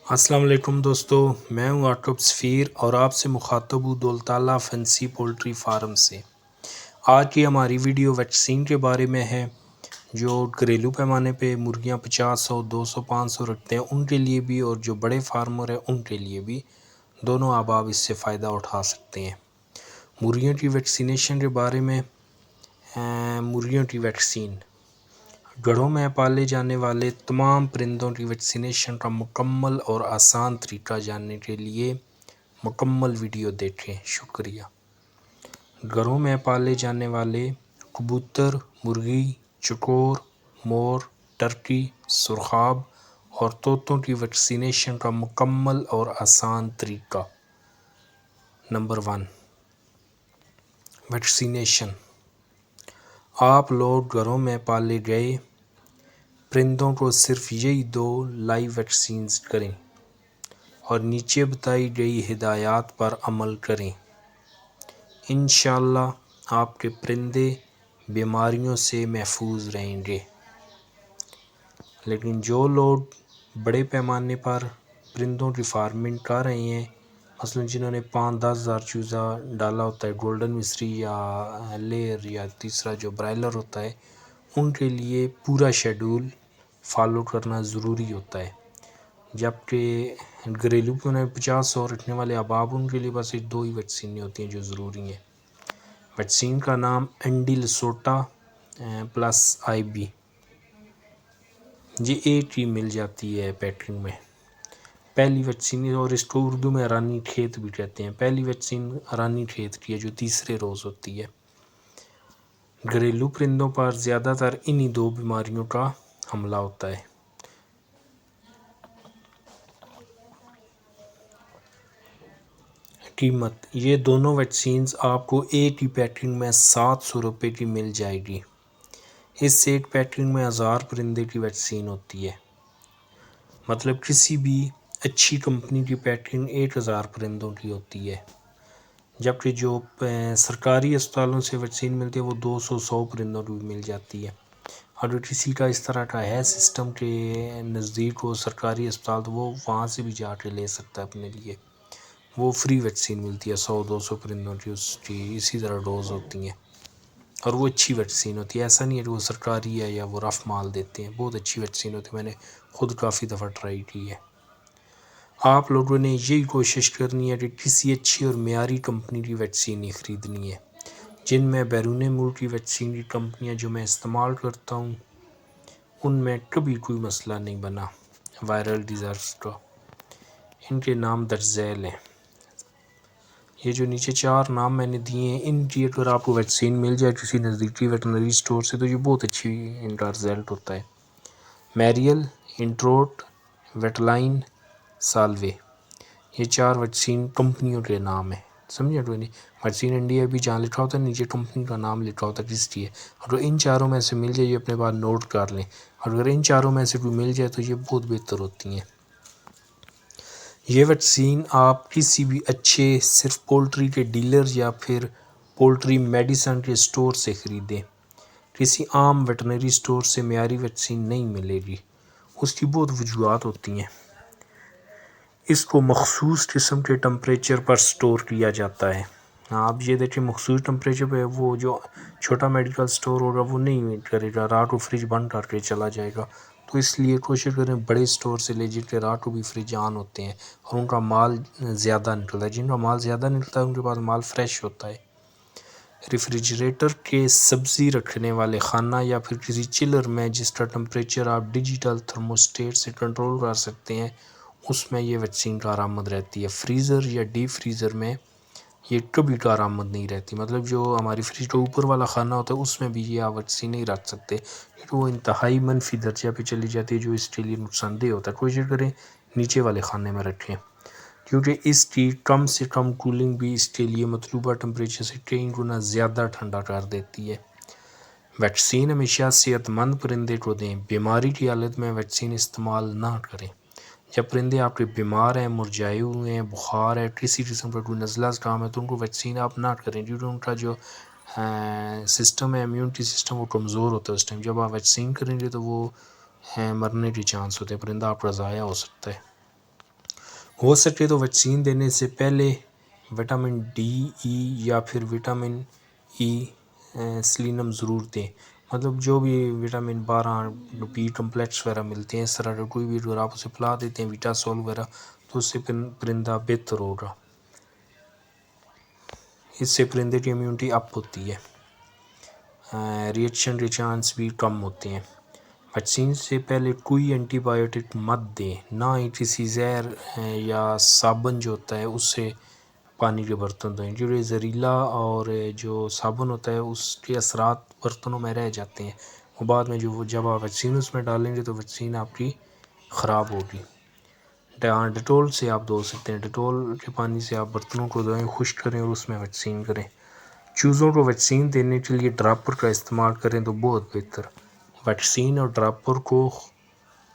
السلام علیکم دوستو، میں ہوں آٹوب سفیر اور آپ سے مخاطب ہوں دولتالہ فینسی پولٹری فارم سے۔ آج کی ہماری ویڈیو ویکسین کے بارے میں ہے۔ جو گھریلو پیمانے پہ مرغیاں 50 100 200 500 رکھتے ہیں ان کے لیے بھی، اور جو بڑے فارمر ہیں ان کے لیے بھی، دونوں احباب اس سے فائدہ اٹھا سکتے ہیں۔ مرغیوں کی ویکسینیشن کے بارے میں، مرغیوں کی ویکسین گھروں میں پالے جانے والے تمام پرندوں کی ویکسینیشن کا مکمل اور آسان طریقہ جاننے کے لیے مکمل ویڈیو دیکھیں۔ شکریہ۔ گھروں میں پالے جانے والے کبوتر، مرغی، چکور، مور، ٹرکی، سرخاب اور طوطوں کی ویکسینیشن کا مکمل اور آسان طریقہ۔ Number 1، vaccination. آپ لوگ گھروں میں پالے گئے پرندوں کو صرف یہی 2 لائیو ویکسینز کریں اور نیچے بتائی گئی ہدایات پر عمل کریں۔ انشاءاللہ آپ کے پرندے بیماریوں سے محفوظ رہیں گے۔ لیکن جو لوگ بڑے پیمانے پر پرندوں کی فارمنگ کر رہے ہیں، مثلا جنہوں نے 5-10 ہزار چوزا ڈالا ہوتا ہے، گولڈن مصری یا لیئر یا تیسرا جو برائلر ہوتا ہے، ان کے لیے پورا شیڈول فالو کرنا ضروری ہوتا ہے۔ جبکہ گھریلو میں 50-100 رکھنے والے احباب، ان کے لیے بس 2 ہی ویکسینیں ہوتی ہیں جو ضروری ہیں۔ ویکسین کا نام اینڈی لسوٹا پلس آئی بی، یہ ایک ہی مل جاتی ہے پیکنگ میں۔ پہلی ویکسین، اور اس کو اردو میں رانی کھیت بھی کہتے ہیں، پہلی ویکسین رانی کھیت کی ہے جو تیسرے روز ہوتی ہے۔ گھریلو پرندوں پر زیادہ تر انہی 2 بیماریوں کا حملہ ہوتا ہے۔ قیمت: یہ دونوں ویکسینز آپ کو ایک ہی پیکنگ میں 700 روپے کی مل جائے گی۔ اس ایک پیکنگ میں 1000 پرندے کی ویکسین ہوتی ہے، مطلب کسی بھی اچھی کمپنی کی پیکنگ 1000 پرندوں کی ہوتی ہے، جبکہ جو سرکاری اسپتالوں سے ویکسین ملتی ہے وہ 200-100 پرندوں کی مل جاتی ہے۔ اگر کسی کا اس طرح کا ہے سسٹم کے نزدیک ہو سرکاری اسپتال، تو وہ وہاں سے بھی جا کے لے سکتا ہے اپنے لیے، وہ فری ویکسین ملتی ہے 100-200 پرندوں کی، اس کی اسی طرح ڈوز ہوتی ہیں، اور وہ اچھی ویکسین ہوتی ہے۔ ایسا نہیں ہے کہ وہ سرکاری ہے یا وہ رف مال دیتے ہیں، بہت اچھی ویکسین ہوتی ہے، میں نے خود کافی دفعہ ٹرائی کی ہے۔ آپ لوگوں نے یہی کوشش کرنی ہے کہ کسی اچھی اور معیاری کمپنی کی ویکسین ہی خریدنی ہے۔ جن میں بیرون ملک کی ویکسین کی کمپنیاں جو میں استعمال کرتا ہوں، ان میں کبھی کوئی مسئلہ نہیں بنا وائرل ڈیزیز کا۔ ان کے نام درج ذیل ہیں۔ یہ جو نیچے 4 نام میں نے دیے ہیں، ان کی اگر آپ کو ویکسین مل جائے کسی نزدیکی ویٹرنری سٹور سے، تو یہ بہت اچھی ان کا رزلٹ ہوتا ہے۔ میریل، انٹروٹ، ویٹلائن، سالوے، یہ 4 ویکسین کمپنیوں کے نام ہیں۔ سمجھے کوئی نہیں؟ ویکسین انڈیا بھی جہاں لکھا ہوتا ہے نیچے کمپنی کا نام لکھا ہوتا ہے کس کی ہے۔ اگر ان 4 میں سے مل جائے، یہ اپنے پاس نوٹ کر لیں، اور اگر ان 4 میں سے کوئی مل جائے تو یہ بہت بہتر ہوتی ہیں۔ یہ ویکسین آپ کسی بھی اچھے صرف پولٹری کے ڈیلر یا پھر پولٹری میڈیسن کے سٹور سے خریدیں۔ کسی عام ویٹرنری سٹور سے معیاری ویکسین نہیں ملے گی، اس کی بہت وجوہات ہوتی ہیں۔ اس کو مخصوص قسم کے ٹمپریچر پر سٹور کیا جاتا ہے۔ آپ یہ دیکھیں مخصوص ٹمپریچر پہ، وہ جو چھوٹا میڈیکل سٹور ہوگا وہ نہیں کرے گا، رات کو فریج بند کر کے چلا جائے گا۔ تو اس لیے کوشش کریں بڑے سٹور سے لے، جن کے رات کو بھی فریج آن ہوتے ہیں اور ان کا مال زیادہ نکلتا ہے۔ جن کا مال زیادہ نکلتا ہے ان کے پاس مال فریش ہوتا ہے۔ ریفریجریٹر کے سبزی رکھنے والے خانہ یا پھر کسی چلر میں جس کا ٹمپریچر آپ ڈیجیٹل تھرموسٹیٹ سے کنٹرول کر سکتے ہیں، اس میں یہ ویکسین کارآمد رہتی ہے۔ فریزر یا ڈیپ فریزر میں یہ کبھی کارآمد نہیں رہتی، مطلب جو ہماری فریج کا اوپر والا خانہ ہوتا ہے اس میں بھی یہ آپ ویکسین نہیں رکھ سکتے، کیونکہ وہ انتہائی منفی درجہ پہ چلی جاتی ہے جو اس کے لیے نقصان دہ ہوتا ہے۔ کوشش کریں نیچے والے خانے میں رکھیں، کیونکہ اس کی کم سے کم کولنگ بھی اس کے لیے مطلوبہ ٹمپریچر سے کئی گنا زیادہ ٹھنڈا کر دیتی ہے۔ ویکسین ہمیشہ صحت مند پرندے کو دیں، بیماری کی حالت میں ویکسین استعمال نہ کریں۔ جب پرندے آپ کے بیمار ہیں، مرجھائے ہوئے ہیں، بخار ہے، کسی قسم کا کوئی نزلہ زکام ہے، تو ان کو ویکسین آپ نہ کریں، کیونکہ ان کا جو سسٹم ہے، امیونٹی سسٹم، وہ کمزور ہوتا ہے اس ٹائم۔ جب آپ ویکسین کریں گے تو وہ مرنے کے چانس ہوتے ہیں، پرندہ آپ کا ضائع ہو سکتا ہے۔ ہو سکے تو ویکسین دینے سے پہلے وٹامن ڈی ای یا پھر وٹامن ای سیلینم ضرور دیں، مطلب جو بھی وٹامن 12 بی کمپلیکس وغیرہ ملتے ہیں، اس طرح کا کوئی بھی اگر آپ اسے پلا دیتے ہیں ویٹاسول وغیرہ تو اس سے پرندہ بہتر ہوگا، اس سے پرندے کی امیونٹی اپ ہوتی ہے، ریئیکشن کے چانس بھی کم ہوتے ہیں۔ ویکسین سے پہلے کوئی اینٹی بایوٹک مت دیں، نہ ہی کسی زہر یا صابن جو ہوتا ہے اس سے پانی کے برتن دھوئیں، جو یہ زہریلا اور جو صابن ہوتا ہے اس کے اثرات برتنوں میں رہ جاتے ہیں، وہ بعد میں جب آپ ویکسین اس میں ڈالیں گے تو ویکسین آپ کی خراب ہوگی۔ ڈیٹول سے آپ دھو سکتے ہیں، ڈیٹول کے پانی سے آپ برتنوں کو دھوئیں، خشک کریں اور اس میں ویکسین کریں۔ چوزوں کو ویکسین دینے کے لیے ڈراپر کا استعمال کریں تو بہت بہتر۔ ویکسین اور ڈراپر کو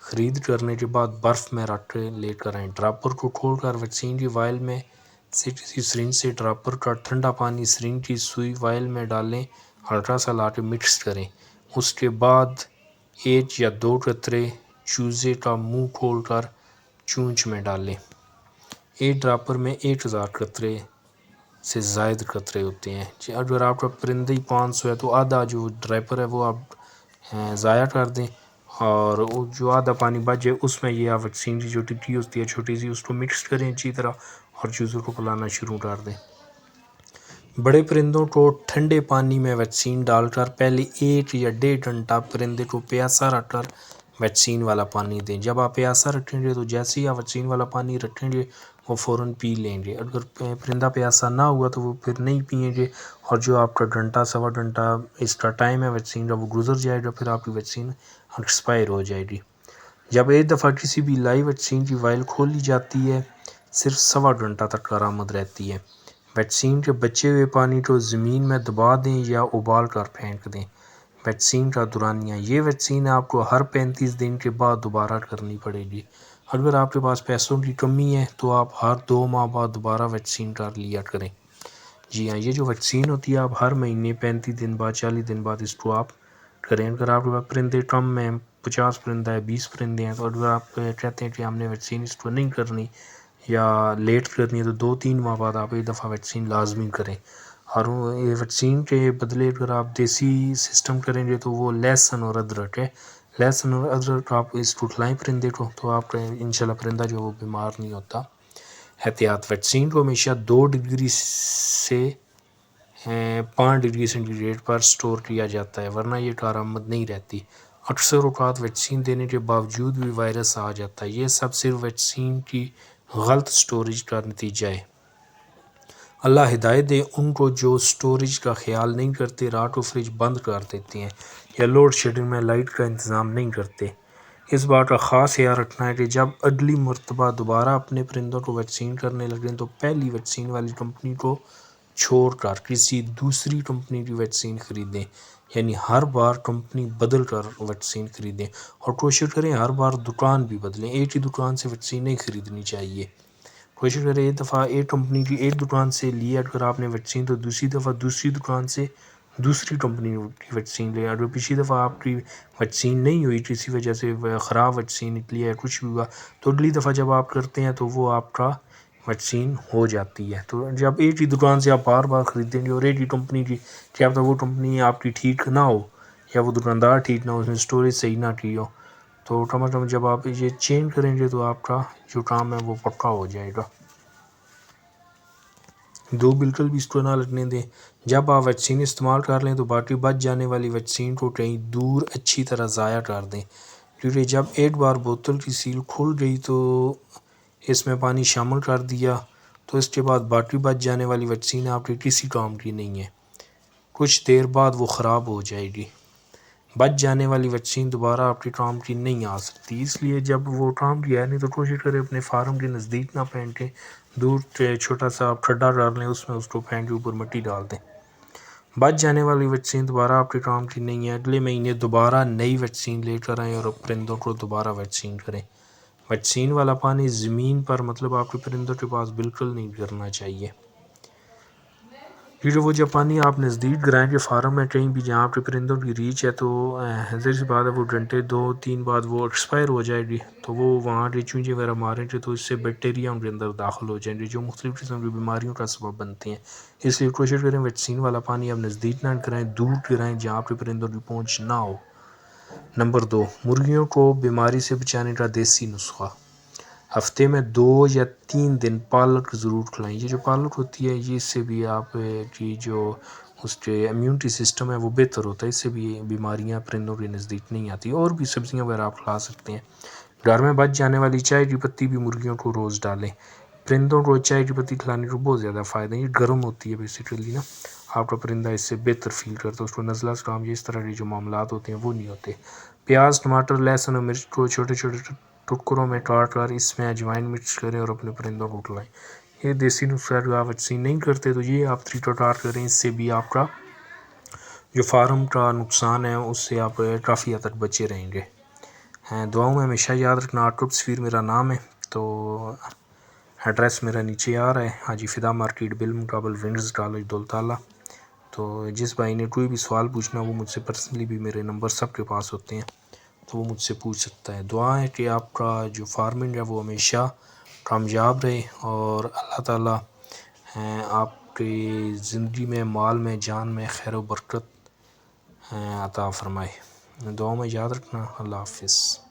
خرید کرنے کے بعد برف میں رکھ کے لے کر آئیں، ڈراپر کو کھول کر ویکسین کی وائل میں سے کسی سرنج سے ڈراپر کا ٹھنڈا پانی سرنج کی سوئی وائل میں ڈالیں، ہلکا سا لا کے مکس کریں، اس کے بعد 1 یا 2 قطرے چوزے کا منہ کھول کر چونچ میں ڈالیں۔ ایک ڈراپر میں 1000 قطرے سے زائد قطرے ہوتے ہیں، اگر آپ کا پرندہ 500 ہے تو آدھا جو ڈراپر ہے وہ آپ ضائع کر دیں، اور جو آدھا پانی بچ جائے اس میں یہ آپ ویکسین کی جو ٹکی ہوتی ہے چھوٹی سی اس کو مکس کریں اچھی طرح اور چوزوں کو پلانا شروع کر دیں۔ بڑے پرندوں کو ٹھنڈے پانی میں ویکسین ڈال کر پہلے 1 یا 1.5 گھنٹہ پرندے کو پیاسا رکھ کر ویکسین والا پانی دیں، جب آپ پیاسا رکھیں گے تو جیسے ہی آپ ویکسین والا پانی رکھیں گے وہ فوراً پی لیں گے، اگر پرندہ پیاسا نہ ہوا تو وہ پھر نہیں پئیں گے، اور جو آپ کا گھنٹہ سوا گھنٹہ اس کا ٹائم ہے ویکسین کا وہ گزر جائے گا، پھر آپ کی ویکسین ایکسپائر ہو جائے گی۔ جب ایک دفعہ کسی بھی لائیو ویکسین کی وائل کھولی جاتی ہے صرف سوا گھنٹہ تک کارآمد رہتی ہے۔ ویکسین کے بچے ہوئے پانی کو زمین میں دبا دیں یا ابال کر پھینک دیں۔ ویکسین کا دورانیہ، یہ ویکسین آپ کو ہر 35 دن کے بعد دوبارہ کرنی پڑے گی، اگر آپ کے پاس پیسوں کی کمی ہے تو آپ ہر 2 ماہ بعد دوبارہ ویکسین کر لیا کریں۔ جی ہاں، یہ جو ویکسین ہوتی ہے آپ ہر مہینے 35 دن بعد 40 دن بعد اس کو آپ کریں۔ اگر آپ کے پاس پرندے کم ہیں، 50 پرندہ ہے، 20 پرندے ہیں، تو اگر آپ کہتے ہیں کہ ہم نے ویکسین اس کو نہیں کرنی یا لیٹ کرنی ہے تو 2-3 ماہ بعد آپ ایک دفعہ ویکسین لازمی کریں، اور یہ ویکسین کے بدلے اگر آپ دیسی سسٹم کریں گے تو وہ لہسن اور ادرک ہے، لہسن اور ادرک آپ اس کو کھلائیں پرندے کو تو آپ کا انشاءاللہ پرندہ جو وہ بیمار نہیں ہوتا۔ احتیاط، ویکسین کو ہمیشہ 2 ڈگری سے 5 ڈگری سینٹی گریڈ پر سٹور کیا جاتا ہے، ورنہ یہ کارآمد نہیں رہتی۔ اکثر اوقات ویکسین دینے کے باوجود بھی وائرس آ جاتا ہے، یہ سب صرف ویکسین کی غلط سٹوریج کا نتیجہ ہے۔ اللہ ہدایت دے ان کو جو سٹوریج کا خیال نہیں کرتے، رات کو فریج بند کر دیتے ہیں یا لوڈ شیڈنگ میں لائٹ کا انتظام نہیں کرتے۔ اس بات کا خاص خیال رکھنا ہے کہ جب اگلی مرتبہ دوبارہ اپنے پرندوں کو ویکسین کرنے لگیں تو پہلی ویکسین والی کمپنی کو چھوڑ کر کسی دوسری کمپنی کی ویکسین خریدیں، یعنی ہر بار کمپنی بدل کر ویکسین خریدیں، اور کوشش کریں ہر بار دکان بھی بدلیں، ایک ہی دکان سے ویکسین نہیں خریدنی چاہیے۔ کوشش کریں ایک دفعہ ایک کمپنی کی ایک دکان سے لیا اگر آپ نے ویکسین تو دوسری دفعہ دوسری دکان سے دوسری کمپنی کی ویکسین لیں، اگر پچھلی دفعہ آپ کی ویکسین نہیں ہوئی کسی وجہ سے خراب ویکسین نکلی ہے کچھ بھی ہوا تو اگلی دفعہ جب آپ کرتے ہیں تو وہ آپ کا ویکسین ہو جاتی ہے۔ تو جب ایک ہی دکان سے آپ بار بار خریدیں گے اور ایک ہی کمپنی کی، کیا پتہ وہ کمپنی آپ کی ٹھیک نہ ہو یا وہ دکاندار ٹھیک نہ ہو، اس نے سٹوریج صحیح نہ کی ہو، تو کم از کم جب آپ یہ چینج کریں گے تو آپ کا جو کام ہے وہ پکا ہو جائے گا۔ دو بالکل بھی اس کو نہ لگنے دیں، جب آپ ویکسین استعمال کر لیں تو باقی بچ جانے والی ویکسین کو کہیں دور اچھی طرح ضائع کر دیں، کیونکہ جب ایک بار بوتل کی سیل کھل گئی تو اس میں پانی شامل کر دیا تو اس کے بعد باقی بچ جانے والی ویکسین آپ کے کسی کام کی نہیں ہے، کچھ دیر بعد وہ خراب ہو جائے گی۔ بچ جانے والی ویکسین دوبارہ آپ کے کام کی نہیں آ سکتی، اس لیے جب وہ کام کی ہے نہیں تو کوشش کریں اپنے فارم کے نزدیک نہ پھینکیں، دور چھوٹا سا آپ کھڈا ڈال لیں، اس میں اس کو پھینک کے اوپر مٹی ڈال دیں۔ بچ جانے والی ویکسین دوبارہ آپ کے کام کی نہیں ہے، اگلے مہینے دوبارہ نئی ویکسین لے کر آئیں اور پرندوں کو دوبارہ ویکسین کریں۔ ویکسین والا پانی زمین پر مطلب آپ کے پرندوں کے پاس بالکل نہیں گرنا چاہیے۔ یہ وہ جاپانی آپ نزدیک گرائیں کے فارم ہے کہیں بھی جہاں پہ پرندوں کی ریچ ہے، تو حیدر سی بات ہے وہ گھنٹے 2-3 بعد وہ ایکسپائر ہو جائے گی، تو وہ وہاں کے چونچے وغیرہ ماریں گے تو اس سے بیکٹیریا ان کے اندر داخل ہو جائیں گے جو مختلف قسم کی بیماریوں کا سبب بنتی ہیں۔ اس لیے کوشش کریں ویکسین والا پانی آپ نزدیک نہ کرائیں، دور کرائیں جہاں پہ پرندوں کی پہنچ نہ ہو۔ نمبر 2، مرغیوں کو بیماری سے بچانے کا دیسی نسخہ۔ ہفتے میں 2 یا 3 دن پالک ضرور کھلائیں۔ یہ جو پالک ہوتی ہے یہ اس سے بھی آپ کی جو اس کے امیونٹی سسٹم ہے وہ بہتر ہوتا ہے، اس سے بھی بیماریاں پرندوں کے نزدیک نہیں آتی۔ اور بھی سبزیاں وغیرہ آپ کھلا سکتے ہیں۔ گھر میں بچ جانے والی چائے کی پتی بھی مرغیوں کو روز ڈالیں۔ پرندوں کو چائے کی پتی کھلانے کو بہت زیادہ فائدہ ہے، یہ گرم ہوتی ہے بیسیکلی نا، آپ کا پرندہ اس سے بہتر فیل کرتا ہے، اس کو نزلہ زکام اس طرح کے جو معاملات ہوتے ہیں وہ نہیں ہوتے۔ پیاز، ٹماٹر، لہسن اور مرچ کو چھوٹے چھوٹے ٹکڑوں میں کاٹ کر اس میں اجوائن مکس کریں اور اپنے پرندوں کو کھلائیں۔ یہ دیسی نسخہ اگر آپ ویکسین نہیں کرتے تو یہ آپ طریقہ کار کریں، اس سے بھی آپ کا جو فارم کا نقصان ہے اس سے آپ کافی حد تک بچے رہیں گے۔ دعاؤں میں ہمیشہ یاد رکھنا، آرٹ تصویر میرا نام ہے، تو ایڈریس میرا نیچے آ رہا ہے، حاجی فدا مارکیٹ بالمقابل ونڈز کالج دولتالہ۔ تو جس بھائی نے کوئی بھی سوال پوچھنا وہ مجھ سے پرسنلی بھی، میرے نمبر سب کے پاس ہوتے ہیں تو وہ مجھ سے پوچھ سکتا ہے۔ دعا ہے کہ آپ کا جو فارمنگ ہے وہ ہمیشہ کامیاب رہے اور اللہ تعالیٰ آپ کی زندگی میں، مال میں، جان میں خیر و برکت عطا فرمائے۔ دعاؤں میں یاد رکھنا۔ اللہ حافظ۔